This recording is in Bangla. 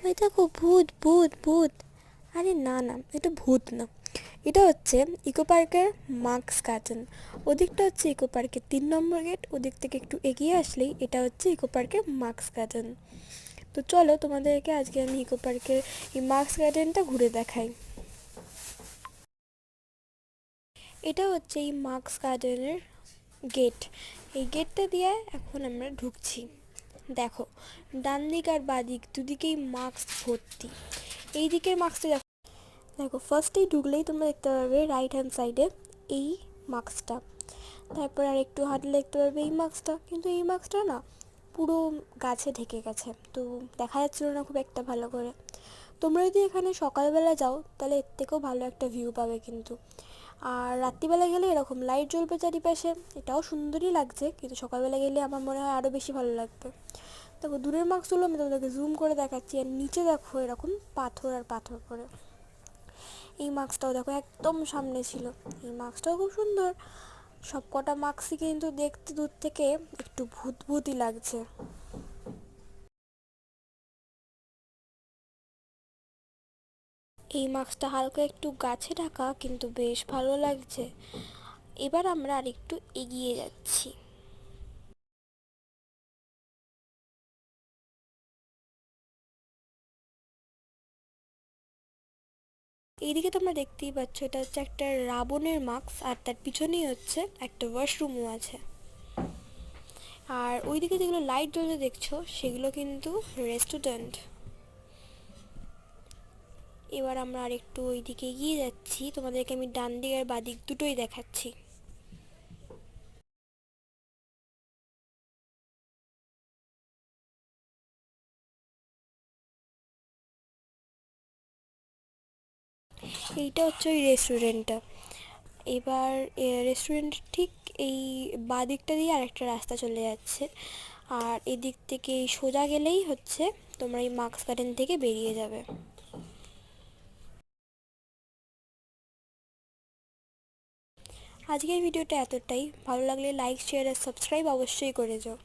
ওই দেখো ভূত ভূত ভূত। আরে না না, এটা ভূত না, এটা হচ্ছে ইকো পার্কের মার্কস গার্ডেন। ওদিকটা হচ্ছে ইকো পার্কের 3 নম্বর গেট, ওদিক থেকে একটু এগিয়ে আসলেই এটা হচ্ছে ইকো পার্কের মার্কস গার্ডেন। তো চলো তোমাদেরকে আজকে আমি ইকো পার্কের এই মার্কস গার্ডেনটা ঘুরে দেখাই। এটা হচ্ছে এই মার্কস গার্ডেনের গেট। এই গেটটা দিয়ে এখন আমরা ঢুকছি। দেখো, ডান দিক আর বাঁ দিক দুদিকেই মাস্ক ভর্তি। এই দিকের মাস্কটা দেখো, দেখো ফার্স্টেই ঢুকলেই তোমরা দেখতে পারবে রাইট হ্যান্ড সাইডে এই মাস্কটা। তারপর আর একটু হাঁটলে দেখতে পারবে এই মাস্কটা, কিন্তু এই মাস্কটা না পুরো গাছে ঢেকে গেছে, তো দেখা যাচ্ছিল না খুব একটা ভালো করে। তোমরা যদি এখানে সকালবেলা যাও তাহলে এর থেকেও ভালো একটা ভিউ পাবে কিন্তু। আর রাত্রিবেলা গেলে এরকম লাইট জ্বলবে চারিপাশে, এটাও সুন্দরই লাগছে, কিন্তু সকালবেলা গেলে আমার মনে হয় আরও বেশি ভালো লাগবে। দেখো দূরের মার্কসগুলো আমি তোমাদেরকে জুম করে দেখাচ্ছি, আর নিচে দেখো এরকম পাথর আর পাথর করে। এই মার্কসটাও দেখো একদম সামনে ছিল, এই মার্কসটাও খুব সুন্দর। সব কটা মার্কসই কিন্তু দেখতে দূর থেকে একটু ভূত ভূতই লাগছে। এই মার্কসটা হালকা একটু গাছে ঢাকা, কিন্তু বেশ ভালো লাগছে। এবার আমরা আরেকটু এগিয়ে যাচ্ছি। এইদিকে তোমরা দেখতেই পাচ্ছ, এটা হচ্ছে একটা রাবণের মাস্ক, আর তার পিছনেই হচ্ছে একটা ওয়াশরুমও আছে। আর ওইদিকে যেগুলো লাইট জ্বলতে দেখছো সেগুলো কিন্তু রেস্টুরেন্ট। এবার আমরা আরেকটু ওইদিকে এগিয়ে যাচ্ছি, তোমাদেরকে আমি ডান দিক আর বাঁ দিক দুটোই দেখাচ্ছি। এইটা হচ্ছে ওই রেস্টুরেন্টটা। এবার রেস্টুরেন্টের ঠিক এই বাঁ দিকটা দিয়ে আরেকটা রাস্তা চলে যাচ্ছে, আর এদিক থেকে সোজা গেলেই হচ্ছে তোমরা এই মার্কস গার্ডেন থেকে বেরিয়ে যাবে। আজকের ভিডিওটা এতটাই, ভালো লাগলে লাইক শেয়ার আর সাবস্ক্রাইব অবশ্যই করে যাও।